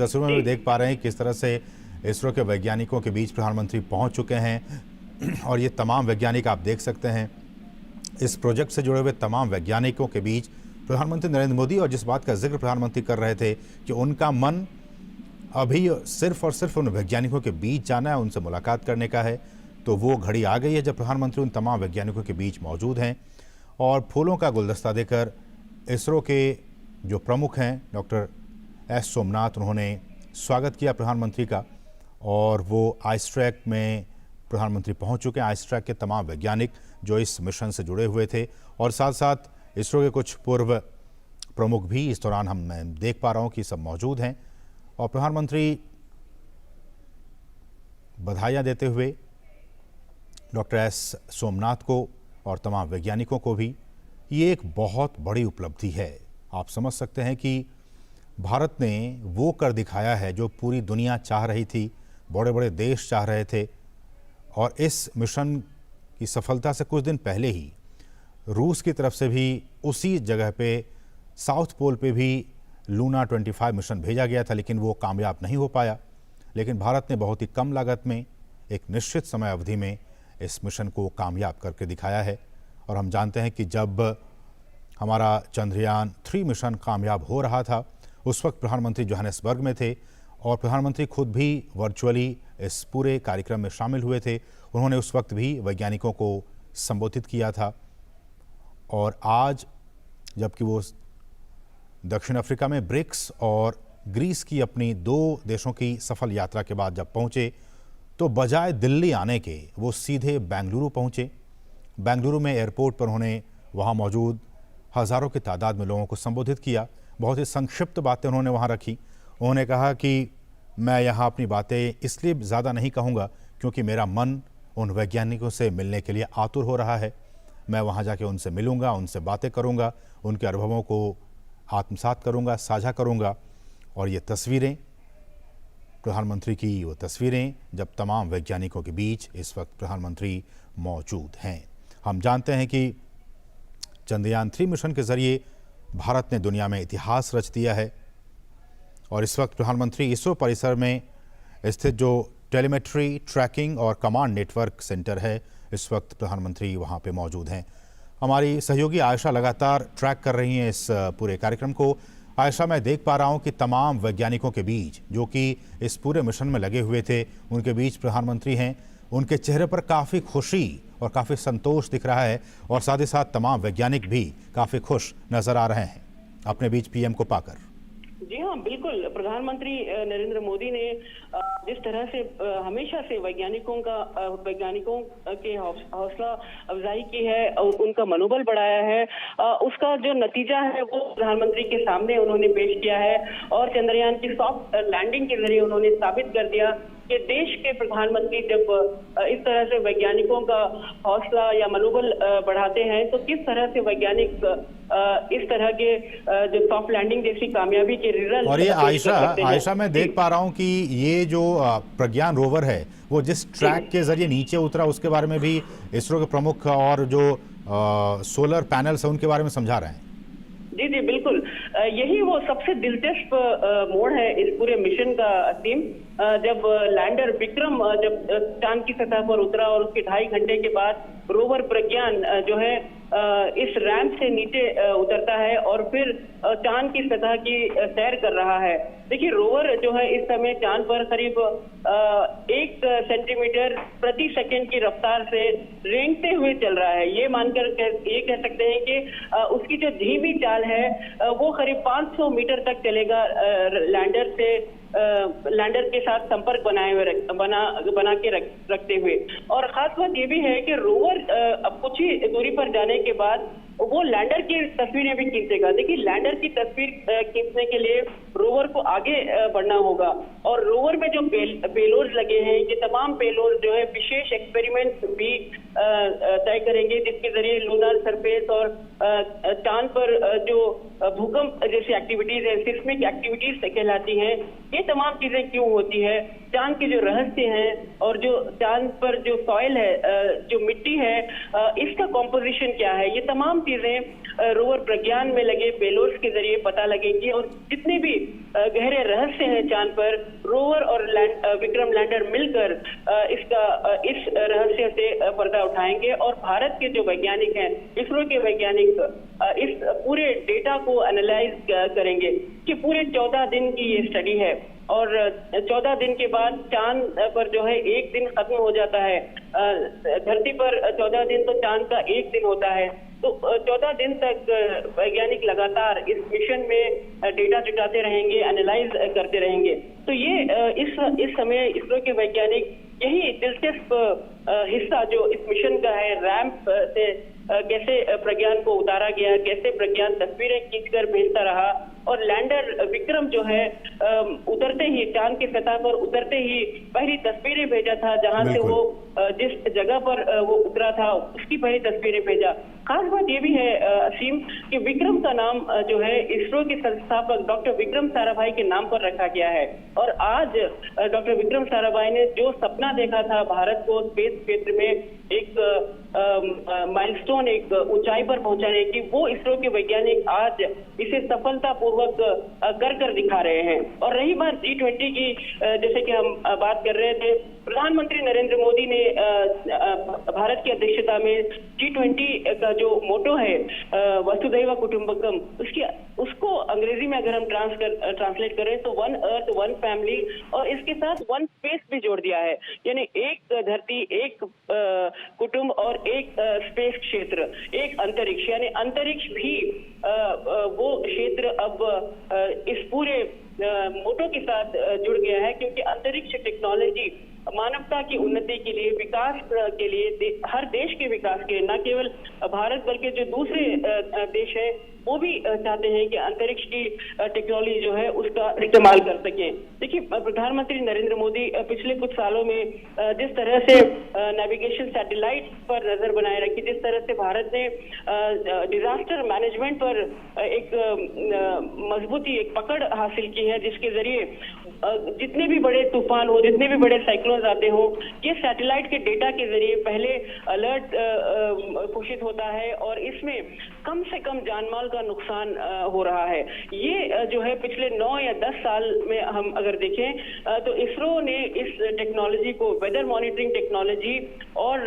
तस्वीरों में भी देख पा रहे हैं किस तरह से इसरो के वैज्ञानिकों के बीच प्रधानमंत्री पहुंच चुके हैं और ये तमाम वैज्ञानिक आप देख सकते हैं इस प्रोजेक्ट से जुड़े हुए तमाम वैज्ञानिकों के बीच प्रधानमंत्री नरेंद्र मोदी। और जिस बात का जिक्र प्रधानमंत्री कर रहे थे कि उनका मन अभी सिर्फ और सिर्फ उन वैज्ञानिकों के बीच जाना है, उनसे मुलाकात करने का है, तो वो घड़ी आ गई है जब प्रधानमंत्री उन तमाम वैज्ञानिकों के बीच मौजूद हैं और फूलों का गुलदस्ता देकर इसरो के जो प्रमुख हैं डॉक्टर एस सोमनाथ, उन्होंने स्वागत किया प्रधानमंत्री का। और वो आइसट्रैक में प्रधानमंत्री पहुंच चुके हैं, आइसट्रैक के तमाम वैज्ञानिक जो इस मिशन से जुड़े हुए थे और साथ साथ इसरो के कुछ पूर्व प्रमुख भी इस दौरान मैं देख पा रहा हूं कि सब मौजूद हैं। और प्रधानमंत्री बधाइयां देते हुए डॉक्टर एस सोमनाथ को और तमाम वैज्ञानिकों को भी, ये एक बहुत बड़ी उपलब्धि है। आप समझ सकते हैं कि भारत ने वो कर दिखाया है जो पूरी दुनिया चाह रही थी, बड़े बड़े देश चाह रहे थे। और इस मिशन की सफलता से कुछ दिन पहले ही रूस की तरफ से भी उसी जगह पे साउथ पोल पे भी लूना 25 मिशन भेजा गया था, लेकिन वो कामयाब नहीं हो पाया। लेकिन भारत ने बहुत ही कम लागत में एक निश्चित समय अवधि में इस मिशन को कामयाब करके दिखाया है। और हम जानते हैं कि जब हमारा चंद्रयान 3 मिशन कामयाब हो रहा था उस वक्त प्रधानमंत्री जोहानिसबर्ग में थे और प्रधानमंत्री खुद भी वर्चुअली इस पूरे कार्यक्रम में शामिल हुए थे। उन्होंने उस वक्त भी वैज्ञानिकों को संबोधित किया था। और आज जबकि वो दक्षिण अफ्रीका में ब्रिक्स और ग्रीस की अपनी 2 देशों की सफल यात्रा के बाद जब पहुंचे तो बजाय दिल्ली आने के वो सीधे बेंगलुरु पहुंचे। बेंगलुरु में एयरपोर्ट पर उन्होंने वहां मौजूद हज़ारों की तादाद में लोगों को संबोधित किया। बहुत ही संक्षिप्त बातें उन्होंने वहां रखी। उन्होंने कहा कि मैं यहाँ अपनी बातें इसलिए ज़्यादा नहीं कहूँगा क्योंकि मेरा मन उन वैज्ञानिकों से मिलने के लिए आतुर हो रहा है। मैं वहाँ जाके उनसे मिलूँगा, उनसे बातें करूँगा, उनके अनुभवों को आत्मसात करूँगा, साझा करूँगा। और ये तस्वीरें, प्रधानमंत्री की वो तस्वीरें जब तमाम वैज्ञानिकों के बीच इस वक्त प्रधानमंत्री मौजूद हैं। हम जानते हैं कि चंद्रयान 3 मिशन के ज़रिए भारत ने दुनिया में इतिहास रच दिया है और इस वक्त प्रधानमंत्री इसरो परिसर में स्थित जो टेलीमेट्री, ट्रैकिंग और कमांड नेटवर्क सेंटर है, इस वक्त प्रधानमंत्री वहां पे मौजूद हैं। हमारी सहयोगी आयशा लगातार ट्रैक कर रही हैं इस पूरे कार्यक्रम को। आयशा, मैं देख पा रहा हूं कि तमाम वैज्ञानिकों के बीच जो कि इस पूरे मिशन में लगे हुए थे, उनके बीच प्रधानमंत्री हैं। उनके चेहरे पर काफ़ी खुशी और काफ़ी संतोष दिख रहा है और साथ ही साथ तमाम वैज्ञानिक भी काफ़ी खुश नज़र आ रहे हैं अपने बीच पीएम को पाकर। जी हाँ, बिल्कुल। प्रधानमंत्री नरेंद्र मोदी ने जिस तरह से हमेशा से वैज्ञानिकों के हौसला अफजाई की है, उनका मनोबल बढ़ाया है, उसका जो नतीजा है वो प्रधानमंत्री के सामने उन्होंने पेश किया है। और चंद्रयान की सॉफ्ट लैंडिंग के जरिए उन्होंने साबित कर दिया कि देश के प्रधानमंत्री जब इस तरह से वैज्ञानिकों का हौसला या मनोबल बढ़ाते हैं तो किस तरह से वैज्ञानिक इस तरह के जो सॉफ्ट लैंडिंग जैसी कामयाबी के रिजल्ट। और ये आयशा मैं देख पा रहा हूं कि ये जो प्रज्ञान रोवर है वो जिस ट्रैक के जरिए नीचे उतरा उसके बारे में भी इसरो के प्रमुख और जो सोलर पैनल्स है उनके बारे में समझा रहे हैं। जी जी बिल्कुल, यही वो सबसे दिलचस्प मोड़ है इस पूरे मिशन का थीम। जब लैंडर विक्रम जब चांद की सतह पर उतरा और उसके 2.5 घंटे के बाद रोवर प्रज्ञान जो है इस रैंप से नीचे उतरता है और फिर चांद की सतह की सैर कर रहा है। देखिए, रोवर जो है इस समय चांद पर करीब 1 सेंटीमीटर प्रति सेकंड की रफ्तार से रेंगते हुए चल रहा है। ये मानकर ये कह सकते हैं कि उसकी जो धीमी चाल है वो करीब 500 मीटर तक चलेगा लैंडर के साथ संपर्क बना के रखते हुए। और खास बात ये भी है कि रोवर अब कुछ ही दूरी पर जाने के बाद वो लैंडर की तस्वीरें भी खींचेगा। देखिए, लैंडर की तस्वीर खींचने के लिए रोवर को आगे बढ़ना होगा और रोवर में जो पेलोड्स लगे हैं, ये तमाम पेलोड्स जो है विशेष एक्सपेरिमेंट भी तय करेंगे जिसके जरिए लूनर सरफेस और चांद पर जो भूकंप जैसी एक्टिविटीज है, सिस्मिक एक्टिविटीज कहलाती हैं, ये तमाम चीजें क्यों होती है, चांद के जो रहस्य हैं और जो चांद पर जो सॉइल है, जो मिट्टी है, इसका कॉम्पोजिशन क्या है, ये तमाम चीजें रोवर प्रज्ञान में लगे पेलोड्स के जरिए पता लगेगी। और जितने भी गहरे रहस्य हैं चांद पर, रोवर और विक्रम लैंडर मिलकर इस रहस्य से पर्दा उठाएंगे। और भारत के जो वैज्ञानिक हैं, इसरो के वैज्ञानिक इस पूरे डेटा को एनालाइज करेंगे कि पूरे 14 दिन की ये स्टडी है। और 14 दिन के बाद चांद पर जो है एक दिन खत्म हो जाता है, धरती पर 14 दिन तो चांद का एक दिन होता है। तो 14 दिन तक वैज्ञानिक लगातार इस मिशन में डेटा जुटाते रहेंगे, एनालाइज करते रहेंगे। तो ये इस समय इसरो के वैज्ञानिक यही दिलचस्प हिस्सा जो इस मिशन का है, रैंप से कैसे प्रज्ञान को उतारा गया, कैसे प्रज्ञान तस्वीरें खींचकर भेजता रहा, और लैंडर विक्रम जो है उतरते ही, चांद की सतह पर उतरते ही पहली तस्वीरें भेजा था, जहां से वो जिस जगह पर वो उतरा था उसकी पहली तस्वीरें भेजा। खास बात ये भी है असीम कि विक्रम का नाम जो है इसरो के संस्थापक डॉक्टर विक्रम साराभाई के नाम पर रखा गया है। और आज डॉक्टर विक्रम साराभाई ने जो सपना देखा था भारत को स्पेस क्षेत्र में एक माइलस्टोन, एक ऊंचाई पर पहुंचाने की, वो इसरो के वैज्ञानिक आज इसे सफलतापूर्वक कर दिखा रहे हैं। और रही बात G20 की, जैसे कि हम बात कर रहे थे, प्रधानमंत्री नरेंद्र मोदी ने भारत की अध्यक्षता में G20 का जो मोटो है वसुधैव कुटुंबकम, उसको अंग्रेजी में अगर हम ट्रांसलेट करें तो वन अर्थ वन फैमिली, और इसके साथ वन स्पेस भी जोड़ दिया है। यानी एक धरती, एक कुटुंब और एक स्पेस क्षेत्र, एक अंतरिक्ष। यानी अंतरिक्ष भी वो क्षेत्र अब इस पूरे मोटो के साथ जुड़ गया है, क्योंकि अंतरिक्ष टेक्नोलॉजी मानवता की उन्नति के लिए, विकास के लिए, हर देश के विकास के, न केवल भारत बल्कि जो दूसरे देश हैं वो भी चाहते हैं कि अंतरिक्ष की टेक्नोलॉजी जो है उसका इस्तेमाल कर सकें। देखिए, प्रधानमंत्री नरेंद्र मोदी पिछले कुछ सालों में जिस तरह से नेविगेशन सैटेलाइट पर नजर बनाए रखी, जिस तरह से भारत ने डिजास्टर मैनेजमेंट पर एक मजबूती, एक पकड़ हासिल की है, जिसके जरिए जितने भी बड़े तूफान हो, जितने भी बड़े साइक्लोन आते हो, ये सैटेलाइट के डेटा के जरिए पहले अलर्ट घोषित होता है और इसमें कम से कम जानमाल का नुकसान हो रहा है। ये जो है पिछले 9 या 10 साल में हम अगर देखें तो इसरो ने इस टेक्नोलॉजी को, वेदर मॉनिटरिंग टेक्नोलॉजी और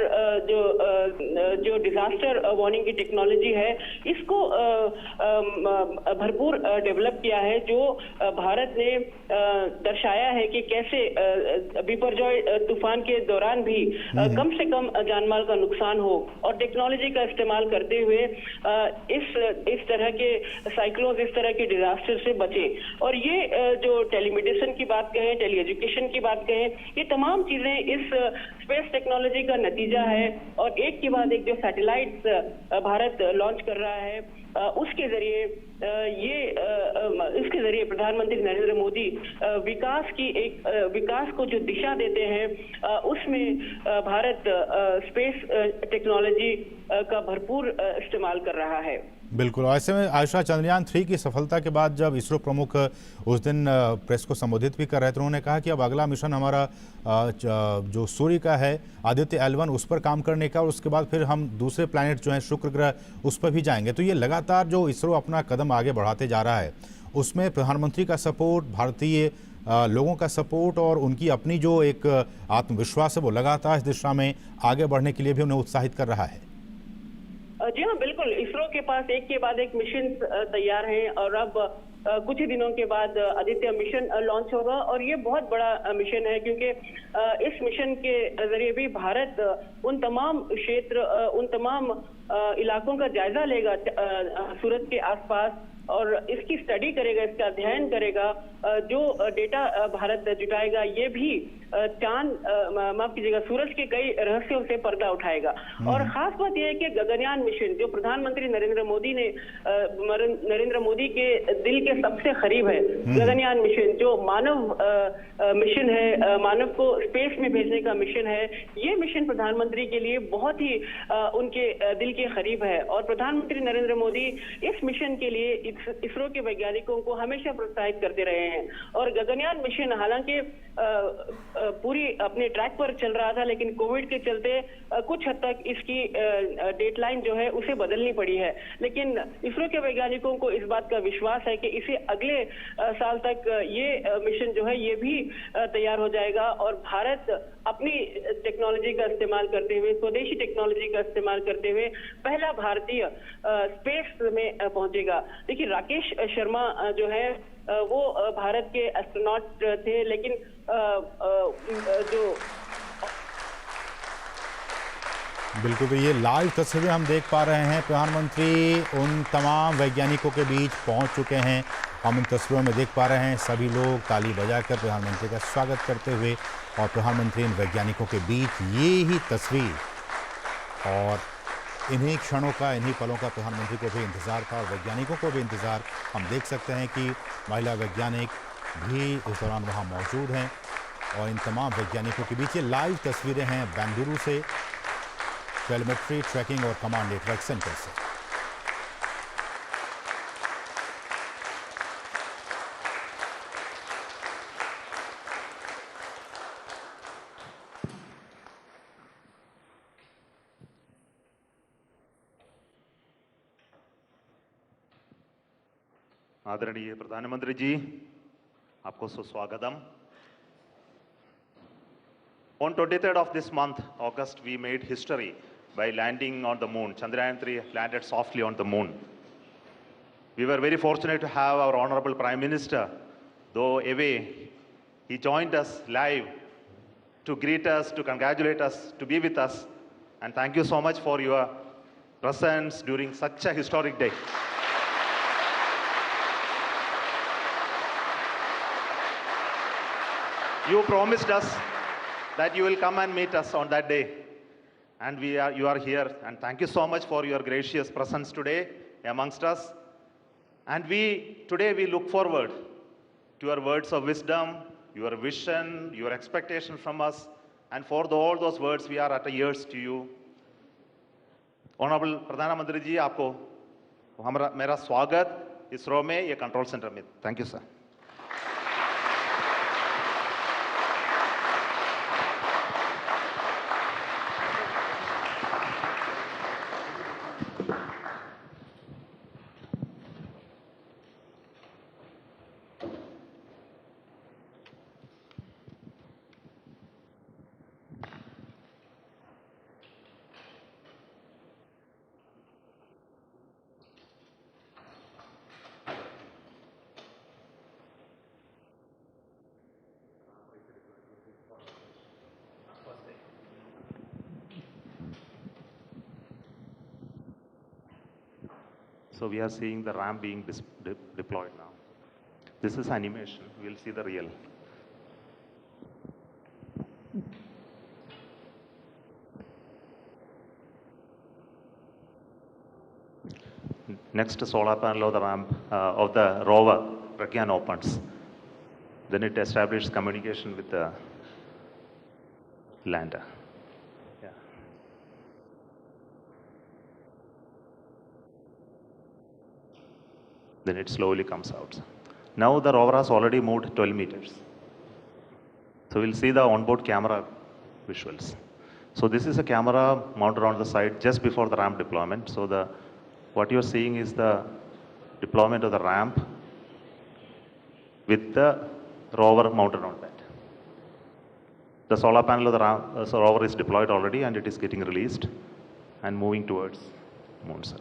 जो डिजास्टर वार्निंग की टेक्नोलॉजी है, इसको भरपूर डेवलप किया है, जो भारत ने दर्शाया है कि कैसे बिपरजॉय तूफान के दौरान भी कम से कम जानमाल का नुकसान हो, और टेक्नोलॉजी का इस्तेमाल करते हुए इस तरह के साइक्लोन, इस तरह के डिजास्टर से बचे। और ये जो टेलीमेडिसिन की बात कहें, टेली एजुकेशन की बात कहें, ये तमाम चीजें इस स्पेस टेक्नोलॉजी का नतीजा है। और एक के बाद एक जो सैटेलाइट भारत लॉन्च कर रहा है, उसके जरिए इसके जरिए प्रधानमंत्री नरेंद्र मोदी विकास को जो दिशा देते हैं, उसमें भारत स्पेस टेक्नोलॉजी का भरपूर इस्तेमाल कर रहा है। बिल्कुल। ऐसे में आयशा, चंद्रयान 3 की सफलता के बाद जब इसरो प्रमुख उस दिन प्रेस को संबोधित भी कर रहे थे, उन्होंने कहा कि अब अगला मिशन हमारा जो सूर्य का है, आदित्य L1, उस पर काम करने का, और उसके बाद फिर हम दूसरे प्लैनेट जो हैं, शुक्र ग्रह, उस पर भी जाएंगे। तो ये लगातार जो इसरो अपना कदम आगे बढ़ाते जा रहा है, उसमें प्रधानमंत्री का सपोर्ट, भारतीय लोगों का सपोर्ट और उनकी अपनी जो एक आत्मविश्वास है, वो लगातार इस दिशा में आगे बढ़ने के लिए भी उन्हें उत्साहित कर रहा है। जी हाँ, बिल्कुल। इसरो के पास एक के बाद एक मिशन तैयार हैं, और अब कुछ ही दिनों के बाद आदित्य मिशन लॉन्च होगा, और ये बहुत बड़ा मिशन है, क्योंकि इस मिशन के जरिए भी भारत उन तमाम क्षेत्र, उन तमाम इलाकों का जायजा लेगा सूरज के आसपास, और इसकी स्टडी करेगा, इसका अध्ययन करेगा। जो डेटा भारत जुटाएगा, ये भी चांद माफ कीजिएगा सूरज के कई रहस्यों से पर्दा उठाएगा। और खास बात यह है कि गगनयान मिशन जो प्रधानमंत्री नरेंद्र मोदी के दिल के सबसे करीब है, गगनयान मिशन जो मानव मिशन है, मानव को स्पेस में भेजने का मिशन है, ये मिशन प्रधानमंत्री के लिए बहुत ही उनके दिल के करीब है। और प्रधानमंत्री नरेंद्र मोदी इस मिशन के लिए इसरो के वैज्ञानिकों को हमेशा प्रोत्साहित करते रहे हैं। और गगनयान मिशन हालांकि पूरी अपने ट्रैक पर चल रहा था, लेकिन कोविड के चलते कुछ हद तक इसकी डेडलाइन जो है उसे बदलनी पड़ी है। लेकिन इसरो के वैज्ञानिकों को इस बात का विश्वास है कि इसे अगले साल तक ये मिशन जो है ये भी तैयार हो जाएगा और भारत अपनी टेक्नोलॉजी का इस्तेमाल करते हुए, स्वदेशी टेक्नोलॉजी का इस्तेमाल करते हुए पहला भारतीय स्पेस में पहुंचेगा। देखिए राकेश शर्मा जो है वो भारत के एस्ट्रोनॉट थे, लेकिन जो बिल्कुल, तो ये लाइव तस्वीरें हम देख पा रहे हैं। प्रधानमंत्री उन तमाम वैज्ञानिकों के बीच पहुंच चुके हैं। हम इन तस्वीरों में देख पा रहे हैं सभी लोग ताली बजाकर प्रधानमंत्री का स्वागत करते हुए, और प्रधानमंत्री इन वैज्ञानिकों के बीच ये ही तस्वीर और इन्हीं क्षणों का, इन्हीं पलों का प्रधानमंत्री को भी इंतज़ार था और वैज्ञानिकों को भी इंतज़ार। हम देख सकते हैं कि महिला वैज्ञानिक भी इस दौरान वहाँ मौजूद हैं और इन तमाम वैज्ञानिकों के बीच ये लाइव तस्वीरें हैं बेंगलुरु से, टेलीमेट्री ट्रैकिंग और कमांड नेटवर्क सेंटर से। आदरणीय प्रधानमंत्री जी, आपको सुस्वागतम। On 23rd of this month, August, we made history by landing on the moon. Chandrayaan-3 landed softly on the moon. We were very fortunate to have our Honorable Prime Minister, though away, he joined us live to greet us, to congratulate us, to be with us. And thank you so much for your presence during such a historic day. You promised us that you will come and meet us on that day, and you are here, and thank you so much for your gracious presence today amongst us. And today we look forward to your words of wisdom, your vision, your expectation from us, and for all those words we are at ears to you. Honorable प्रधानमंत्री जी, आपको मेरा स्वागत इसरो में, ये control centre में। Thank you sir. So we are seeing the ramp being deployed now. This is animation. We'll see the real. Next solar panel of the ramp of the rover Pragyan opens. Then it establishes communication with the lander. Then it slowly comes out. Now the rover has already moved 12 meters. So we'll see the onboard camera visuals. So this is a camera mounted on the side just before the ramp deployment. So what you're seeing is the deployment of the ramp with the rover mounted on that. The solar panel of the rover is deployed already, and it is getting released and moving towards moon, sir.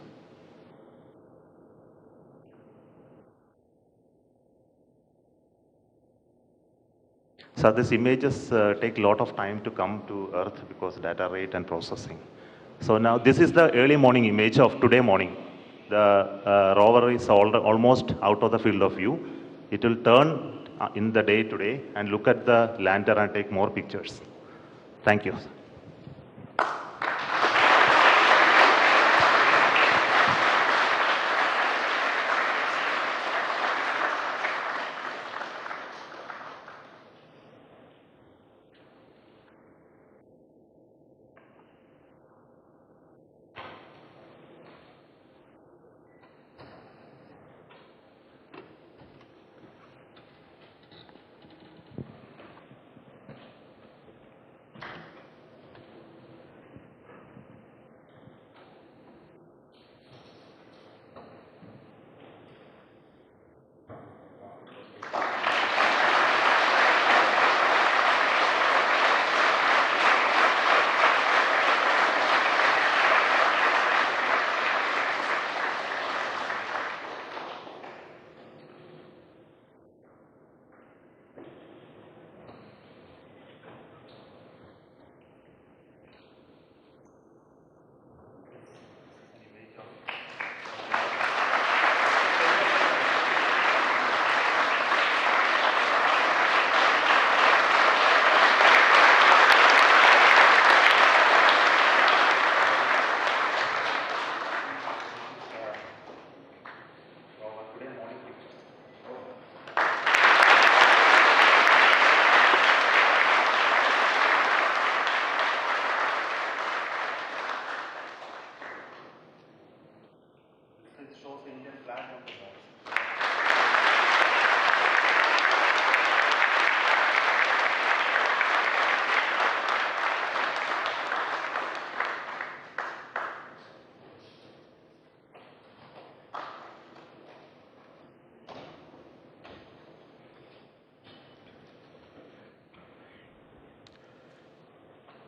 So these images take a lot of time to come to Earth because data rate and processing. So now this is the early morning image of today morning. The rover is almost out of the field of view. It will turn in the day today and look at the lander and take more pictures. Thank you.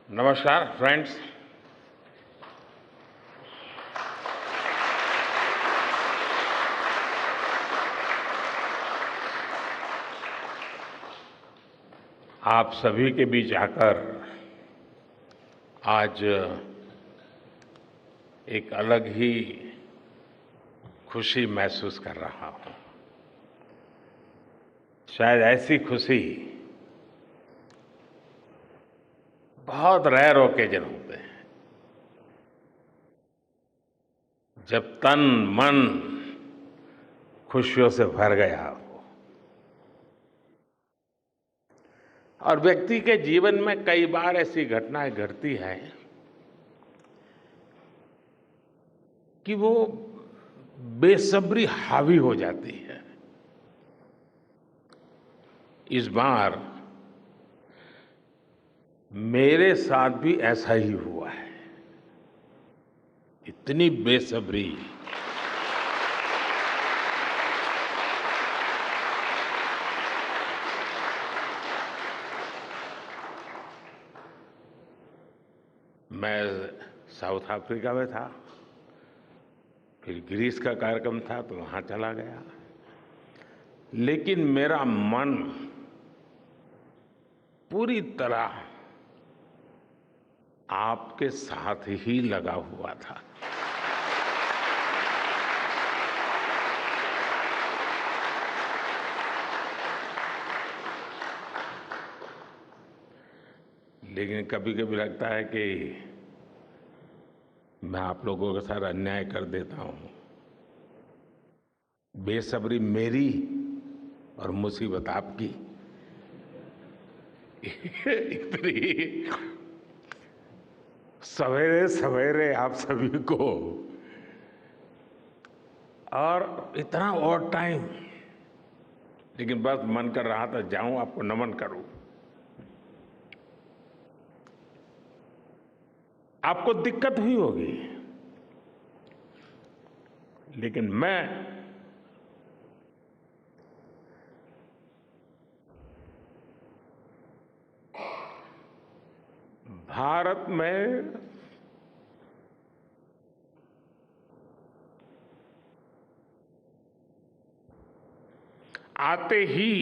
नमस्कार friends. आप सभी के बीच आकर आज एक अलग ही खुशी महसूस कर रहा हूं। शायद ऐसी खुशी बहुत रेयर ओकेजन होते हैं जब तन मन खुशियों से भर गया हो। और व्यक्ति के जीवन में कई बार ऐसी घटनाएं घटती हैं कि वो बेसब्री हावी हो जाती है। इस बार मेरे साथ भी ऐसा ही हुआ है। इतनी बेसब्री, मैं साउथ अफ्रीका में था, फिर ग्रीस का कार्यक्रम था तो वहां चला गया, लेकिन मेरा मन पूरी तरह आपके साथ ही लगा हुआ था। लेकिन कभी कभी लगता है कि मैं आप लोगों के साथ अन्याय कर देता हूं। बेसब्री मेरी और मुसीबत आपकी। इतनी सवेरे सवेरे आप सभी को और इतना और टाइम, लेकिन बस मन कर रहा था जाऊं आपको नमन करूं। आपको दिक्कत हुई होगी, लेकिन मैं भारत में आते ही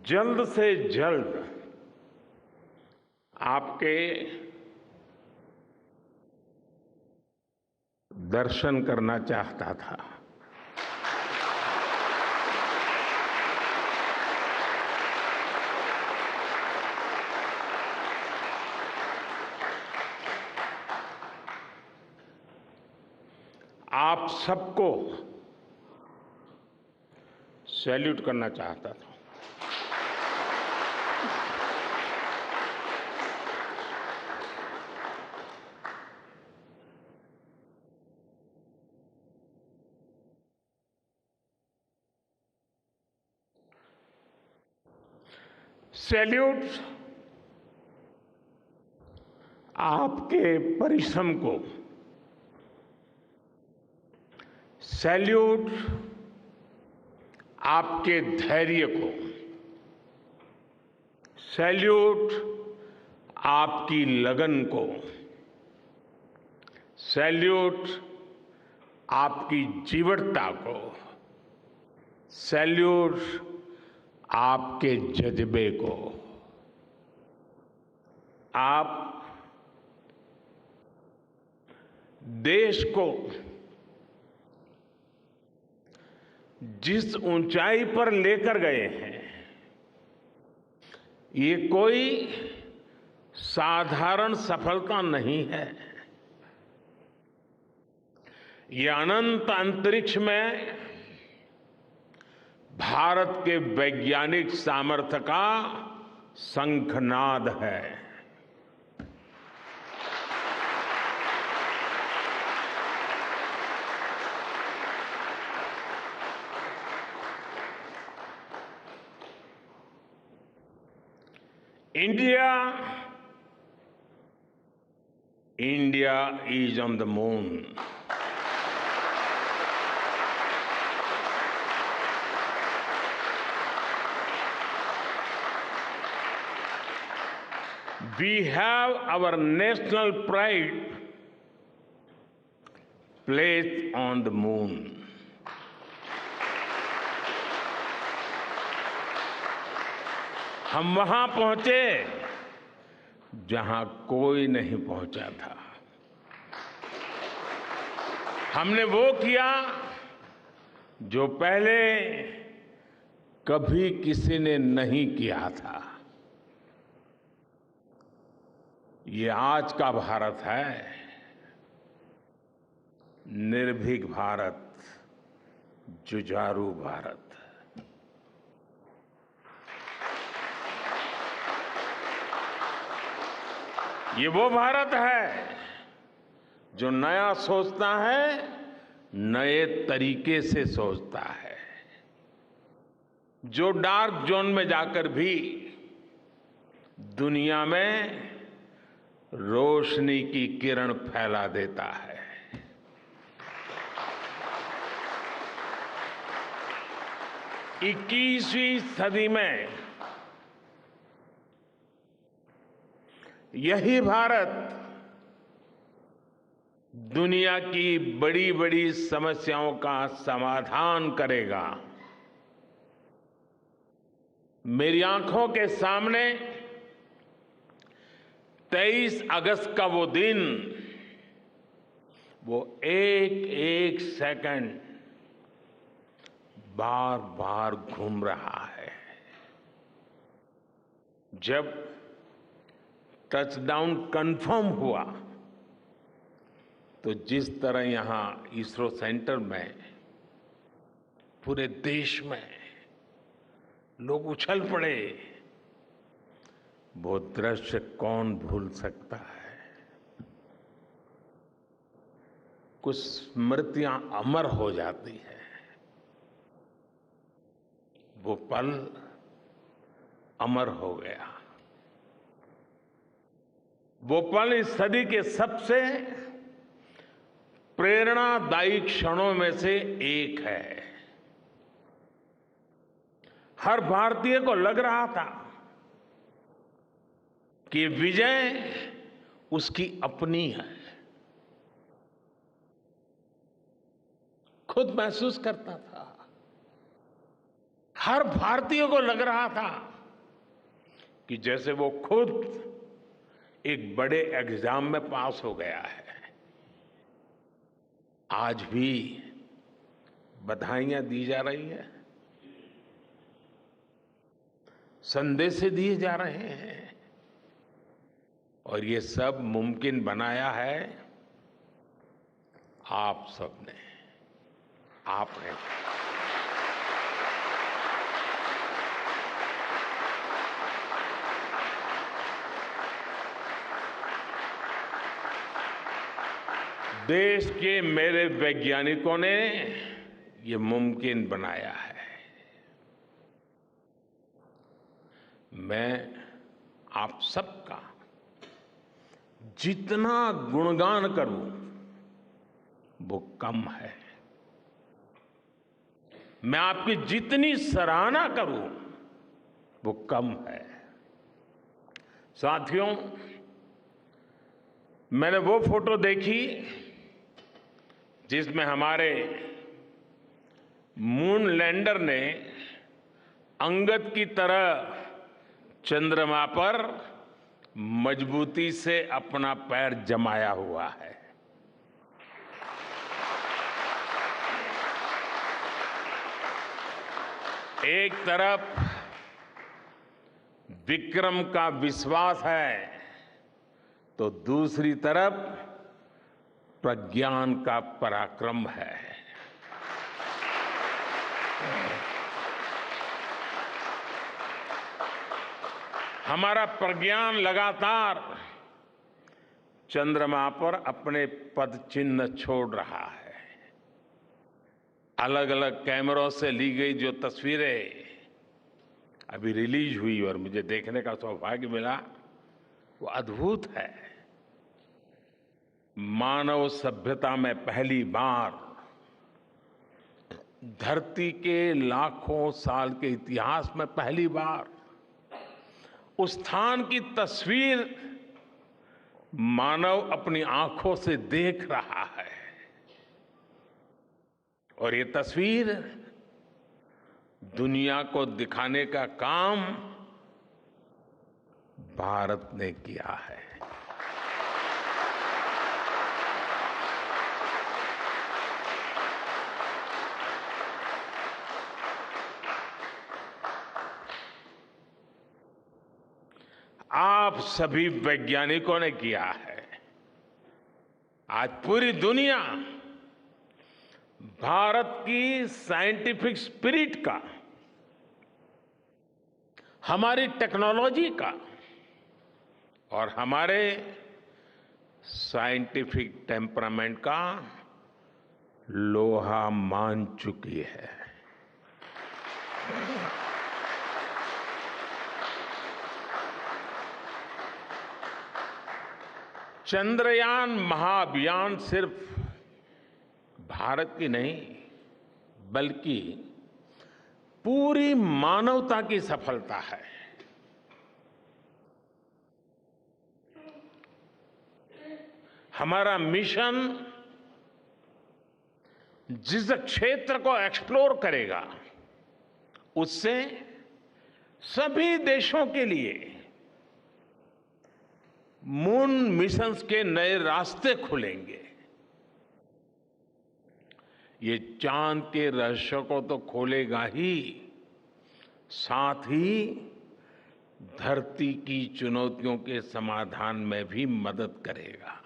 जल्द से जल्द आपके दर्शन करना चाहता था। आप सबको सैल्यूट करना चाहता था। सैल्यूट आपके परिश्रम को, सैल्यूट आपके धैर्य को, सैल्यूट आपकी लगन को, सैल्यूट आपकी जीवटता को, सैल्यूट आपके जज्बे को। आप देश को जिस ऊंचाई पर लेकर गए हैं, ये कोई साधारण सफलता नहीं है। ये अनंत अंतरिक्ष में भारत के वैज्ञानिक सामर्थ्य का शंखनाद है। India is on the moon. We have our national pride placed on the moon. हम वहां पहुंचे जहां कोई नहीं पहुंचा था। हमने वो किया जो पहले कभी किसी ने नहीं किया था। ये आज का भारत है, निर्भीक भारत, जुझारू भारत। ये वो भारत है जो नया सोचता है, नए तरीके से सोचता है, जो डार्क जोन में जाकर भी दुनिया में रोशनी की किरण फैला देता है। इक्कीसवीं सदी में यही भारत दुनिया की बड़ी बड़ी समस्याओं का समाधान करेगा। मेरी आंखों के सामने 23 अगस्त का वो दिन, वो एक एक सेकंड बार बार घूम रहा है। जब टचडाउन कंफर्म हुआ तो जिस तरह यहां इसरो सेंटर में पूरे देश में लोग उछल पड़े, वो दृश्य कौन भूल सकता है। कुछ स्मृतियां अमर हो जाती है। वो पल अमर हो गया। वो पल इस सदी के सबसे प्रेरणादायी क्षणों में से एक है। हर भारतीय को लग रहा था कि विजय उसकी अपनी है। खुद महसूस करता था। हर भारतीय को लग रहा था कि जैसे वो खुद एक बड़े एग्जाम में पास हो गया है। आज भी बधाइयां दी जा रही हैं, संदेश दिए जा रहे हैं, और ये सब मुमकिन बनाया है आप सबने, आपने। देश के मेरे वैज्ञानिकों ने ये मुमकिन बनाया है। मैं आप सबका जितना गुणगान करूं वो कम है। मैं आपकी जितनी सराहना करूं वो कम है। साथियों, मैंने वो फोटो देखी जिसमें हमारे मून लैंडर ने अंगद की तरह चंद्रमा पर मजबूती से अपना पैर जमाया हुआ है। एक तरफ विक्रम का विश्वास है तो दूसरी तरफ प्रज्ञान का पराक्रम है। हमारा प्रज्ञान लगातार चंद्रमा पर अपने पद चिन्ह छोड़ रहा है। अलग अलग कैमरों से ली गई जो तस्वीरें अभी रिलीज हुई और मुझे देखने का सौभाग्य मिला, वो अद्भुत है। मानव सभ्यता में पहली बार धरती के लाखों साल के इतिहास में पहली बार उस स्थान की तस्वीर मानव अपनी आंखों से देख रहा है। और ये तस्वीर दुनिया को दिखाने का काम भारत ने किया है। आप सभी वैज्ञानिकों ने किया है। आज पूरी दुनिया भारत की साइंटिफिक स्पिरिट का, हमारी टेक्नोलॉजी का और हमारे साइंटिफिक टेम्परामेंट का लोहा मान चुकी है। चंद्रयान महाअभियान सिर्फ भारत की नहीं बल्कि पूरी मानवता की सफलता है। हमारा मिशन जिस क्षेत्र को एक्सप्लोर करेगा उससे सभी देशों के लिए मून मिशंस के नए रास्ते खुलेंगे। ये चांद के रहस्य को तो खोलेगा ही, साथ ही धरती की चुनौतियों के समाधान में भी मदद करेगा।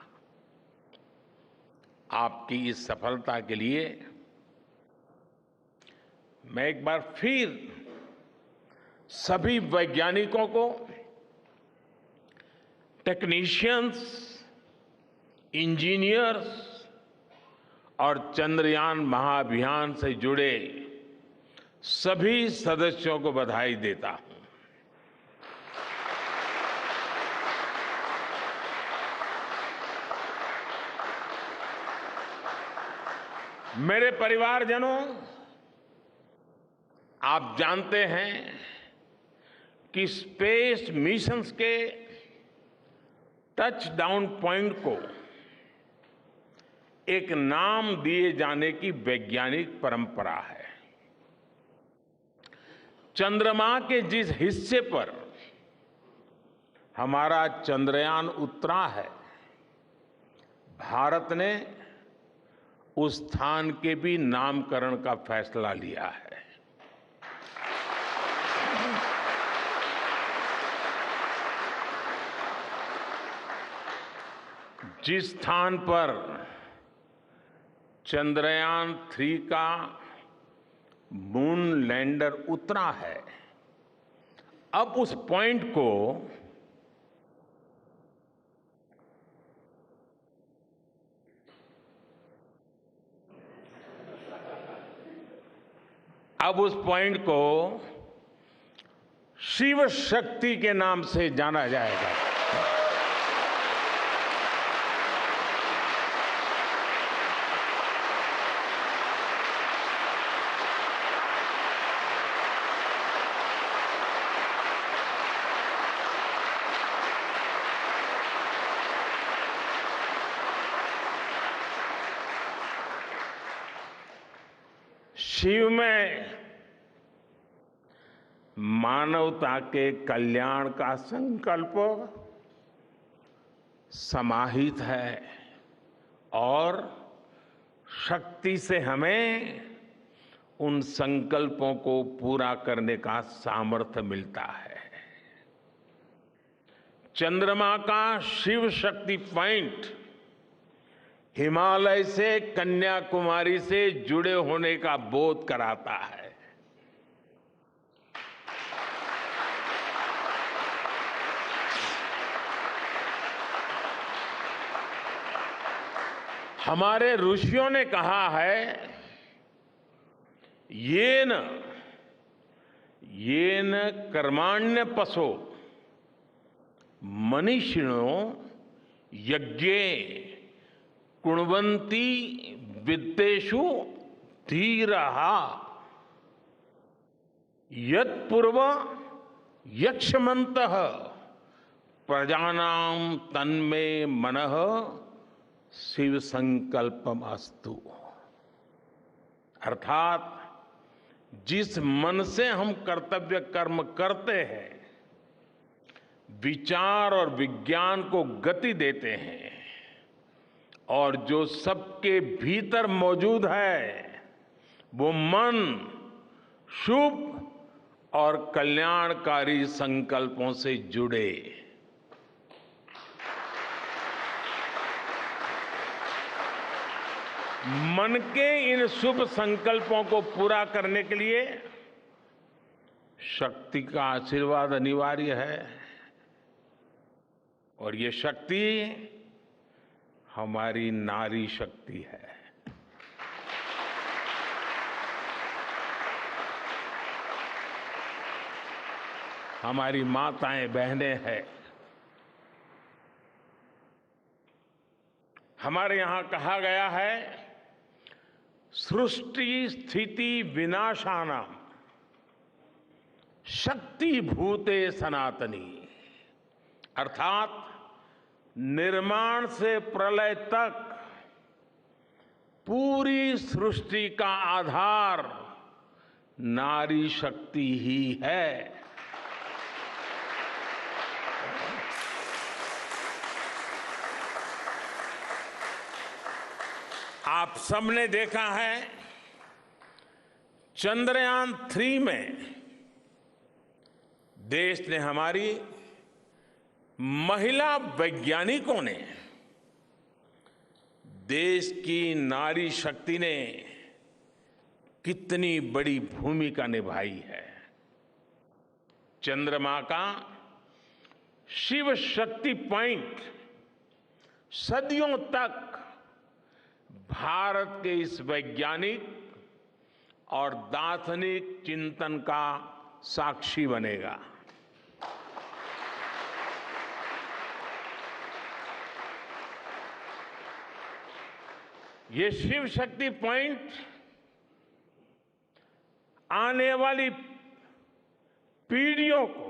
आपकी इस सफलता के लिए मैं एक बार फिर सभी वैज्ञानिकों को, टेक्नीशियंस, इंजीनियर्स और चंद्रयान महाअभियान से जुड़े सभी सदस्यों को बधाई देता हूं। मेरे परिवारजनों, आप जानते हैं कि स्पेस मिशंस के टच डाउन पॉइंट को एक नाम दिए जाने की वैज्ञानिक परंपरा है। चंद्रमा के जिस हिस्से पर हमारा चंद्रयान उतरा है, भारत ने उस स्थान के भी नामकरण का फैसला लिया है। जिस स्थान पर चंद्रयान 3 का मून लैंडर उतरा है, अब उस पॉइंट को शिव शक्ति के नाम से जाना जाएगा। शिव में मानवता के कल्याण का संकल्प समाहित है और शक्ति से हमें उन संकल्पों को पूरा करने का सामर्थ्य मिलता है। चंद्रमा का शिव शक्ति पॉइंट हिमालय से कन्याकुमारी से जुड़े होने का बोध कराता है। हमारे ऋषियों ने कहा है, येन कर्माण्य पशो मनीषिणो यज्ञे कुण्वन्ति वित्तेषु धीरः यत्पूर्व यक्षमन्तः प्रजानां तन्मे मनः शिव संकल्पम अस्तु। अर्थात जिस मन से हम कर्तव्य कर्म करते हैं, विचार और विज्ञान को गति देते हैं और जो सबके भीतर मौजूद है, वो मन शुभ और कल्याणकारी संकल्पों से जुड़े। मन के इन शुभ संकल्पों को पूरा करने के लिए शक्ति का आशीर्वाद अनिवार्य है और ये शक्ति हमारी नारी शक्ति है। हमारी माताएं बहनें हैं। हमारे यहां कहा गया है, सृष्टि स्थिति विनाशानां शक्ति भूते सनातनी। अर्थात निर्माण से प्रलय तक पूरी सृष्टि का आधार नारी शक्ति ही है। आप सबने देखा है, चंद्रयान 3 में देश ने, हमारी महिला वैज्ञानिकों ने, देश की नारी शक्ति ने कितनी बड़ी भूमिका निभाई है। चंद्रमा का शिव शक्ति पॉइंट सदियों तक भारत के इस वैज्ञानिक और दार्शनिक चिंतन का साक्षी बनेगा। ये शिव शक्ति पॉइंट आने वाली पीढ़ियों को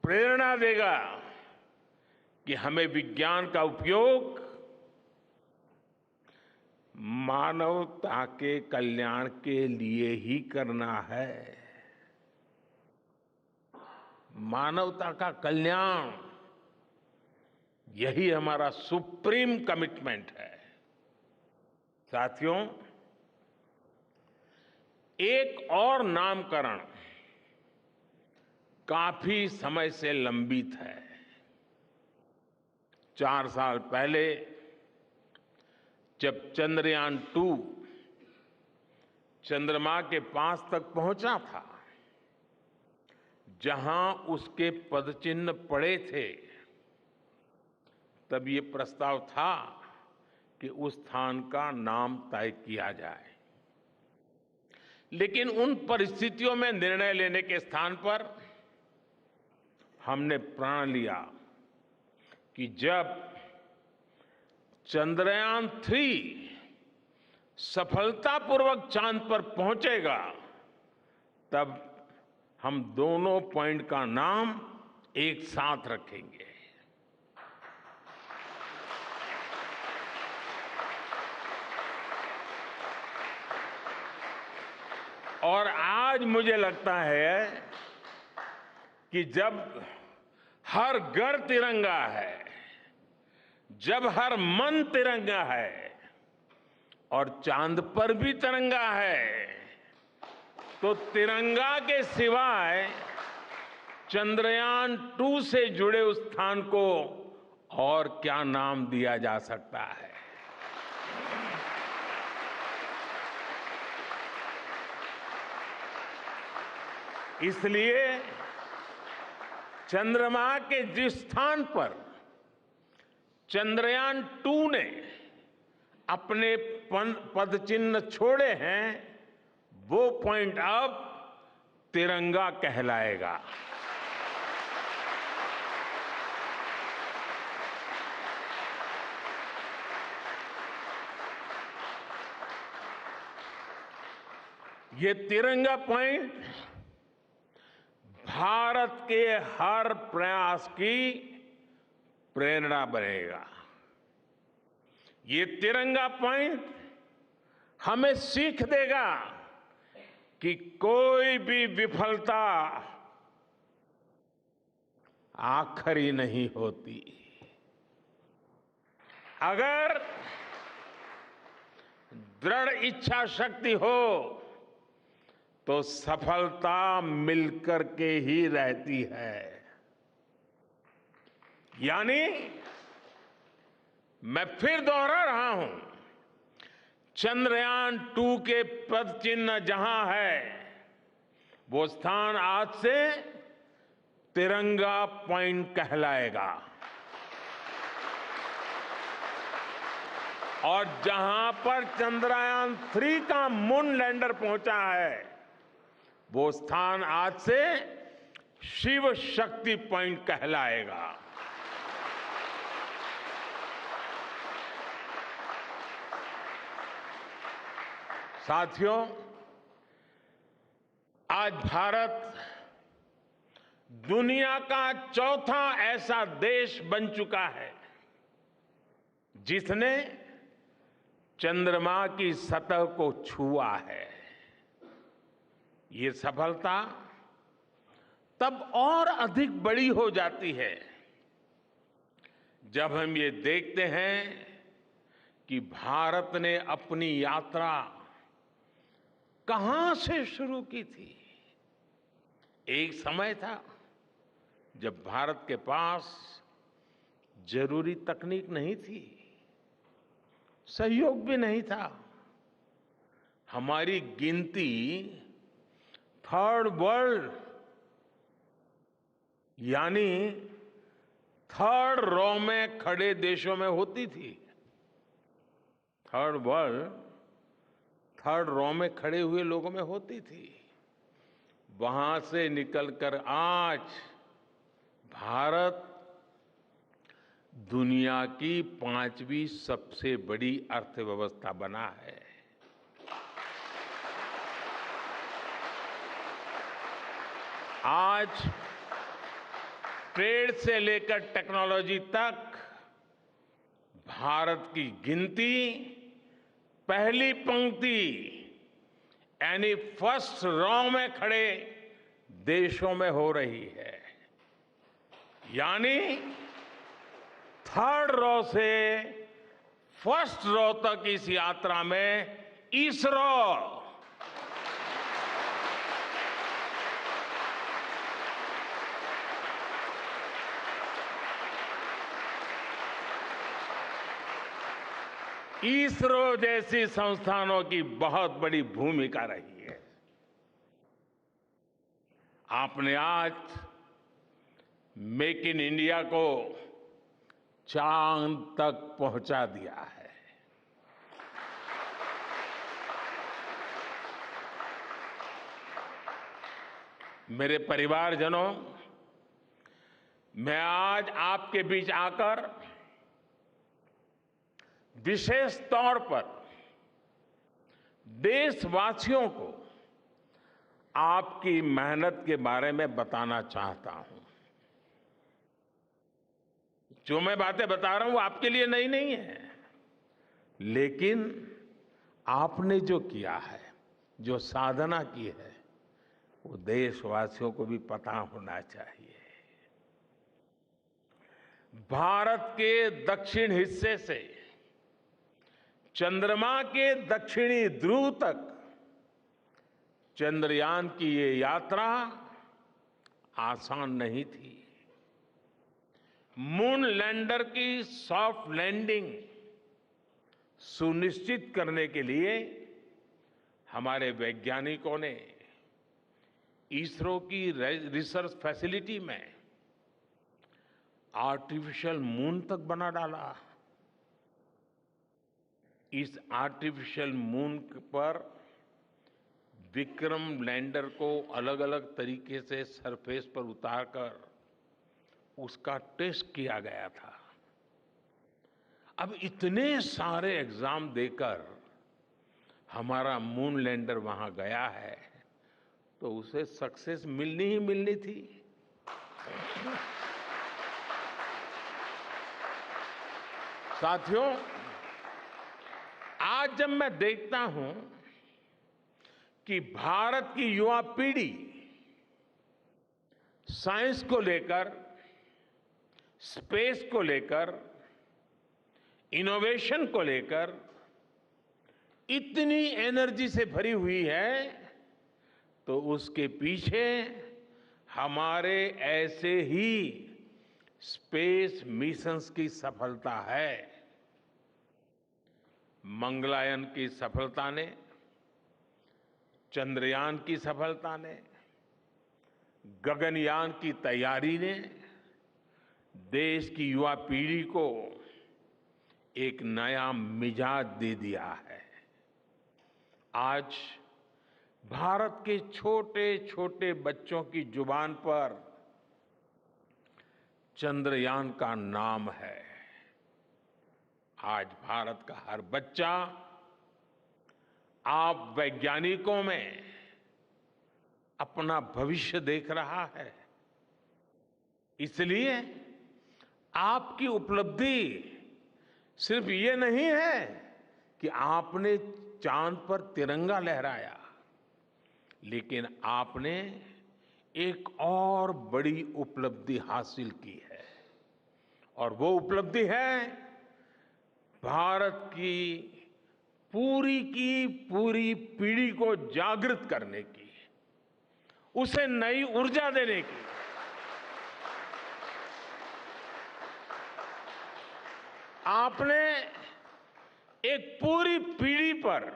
प्रेरणा देगा कि हमें विज्ञान का उपयोग मानवता के कल्याण के लिए ही करना है। मानवता का कल्याण, यही हमारा सुप्रीम कमिटमेंट है। साथियों, एक और नामकरण काफी समय से लंबित है। 4 साल पहले जब चंद्रयान-2 चंद्रमा के पास तक पहुंचा था, जहां उसके पदचिन्ह पड़े थे, तब ये प्रस्ताव था कि उस स्थान का नाम तय किया जाए। लेकिन उन परिस्थितियों में निर्णय लेने के स्थान पर हमने प्रण लिया कि जब चंद्रयान-3 सफलतापूर्वक चांद पर पहुंचेगा, तब हम दोनों पॉइंट का नाम एक साथ रखेंगे। और आज मुझे लगता है कि जब हर घर तिरंगा है, जब हर मन तिरंगा है और चांद पर भी तिरंगा है, तो तिरंगा के सिवाय चंद्रयान-2 से जुड़े उस स्थान को और क्या नाम दिया जा सकता है। इसलिए चंद्रमा के जिस स्थान पर चंद्रयान-2 ने अपने पदचिन्ह छोड़े हैं, वो पॉइंट अब तिरंगा कहलाएगा। ये तिरंगा पॉइंट भारत के हर प्रयास की प्रेरणा बनेगा। ये तिरंगा पॉइंट हमें सीख देगा कि कोई भी विफलता आखिरी नहीं होती। अगर दृढ़ इच्छा शक्ति हो तो सफलता मिलकर के ही रहती है। यानी मैं फिर दोहरा रहा हूं, चंद्रयान-2 के पद चिन्ह जहां है, वो स्थान आज से तिरंगा पॉइंट कहलाएगा। और जहां पर चंद्रयान-3 का मून लैंडर पहुंचा है, वो स्थान आज से शिव शक्ति पॉइंट कहलाएगा। साथियों, आज भारत दुनिया का चौथा ऐसा देश बन चुका है जिसने चंद्रमा की सतह को छुआ है। ये सफलता तब और अधिक बड़ी हो जाती है जब हम ये देखते हैं कि भारत ने अपनी यात्रा कहां से शुरू की थी। एक समय था जब भारत के पास जरूरी तकनीक नहीं थी, सहयोग भी नहीं था। हमारी गिनती थर्ड वर्ल्ड यानी थर्ड रॉ में खड़े देशों में होती थी। थर्ड वर्ल्ड थर्ड रॉ में खड़े हुए लोगों में होती थी। वहां से निकलकर आज भारत दुनिया की 5वीं सबसे बड़ी अर्थव्यवस्था बना है। आज ट्रेड से लेकर टेक्नोलॉजी तक भारत की गिनती पहली पंक्ति यानी फर्स्ट रॉ में खड़े देशों में हो रही है। यानी थर्ड रो से फर्स्ट रो तक इस यात्रा में इसरो जैसी संस्थानों की बहुत बड़ी भूमिका रही है। आपने आज मेक इन इंडिया को चांद तक पहुंचा दिया है। मेरे परिवारजनों, मैं आज आपके बीच आकर विशेष तौर पर देशवासियों को आपकी मेहनत के बारे में बताना चाहता हूं। जो मैं बातें बता रहा हूं वो आपके लिए नई नहीं है, लेकिन आपने जो किया है, जो साधना की है, वो देशवासियों को भी पता होना चाहिए। भारत के दक्षिण हिस्से से चंद्रमा के दक्षिणी ध्रुव तक चंद्रयान की ये यात्रा आसान नहीं थी। मून लैंडर की सॉफ्ट लैंडिंग सुनिश्चित करने के लिए हमारे वैज्ञानिकों ने इसरो की रिसर्च फैसिलिटी में आर्टिफिशियल मून तक बना डाला। इस आर्टिफिशियल मून पर विक्रम लैंडर को अलग अलग तरीके से सरफेस पर उतारकर उसका टेस्ट किया गया था। अब इतने सारे एग्जाम देकर हमारा मून लैंडर वहां गया है, तो उसे सक्सेस मिलनी ही मिलनी थी। साथियों, आज जब मैं देखता हूं कि भारत की युवा पीढ़ी साइंस को लेकर, स्पेस को लेकर, इनोवेशन को लेकर इतनी एनर्जी से भरी हुई है, तो उसके पीछे हमारे ऐसे ही स्पेस मिशंस की सफलता है। मंगलयान की सफलता ने, चंद्रयान की सफलता ने, गगनयान की तैयारी ने देश की युवा पीढ़ी को एक नया मिजाज दे दिया है। आज भारत के छोटे छोटे बच्चों की जुबान पर चंद्रयान का नाम है। आज भारत का हर बच्चा आप वैज्ञानिकों में अपना भविष्य देख रहा है। इसलिए आपकी उपलब्धि सिर्फ ये नहीं है कि आपने चांद पर तिरंगा लहराया, लेकिन आपने एक और बड़ी उपलब्धि हासिल की है, और वो उपलब्धि है भारत की पूरी पीढ़ी को जागृत करने की, उसे नई ऊर्जा देने की। आपने एक पूरी पीढ़ी पर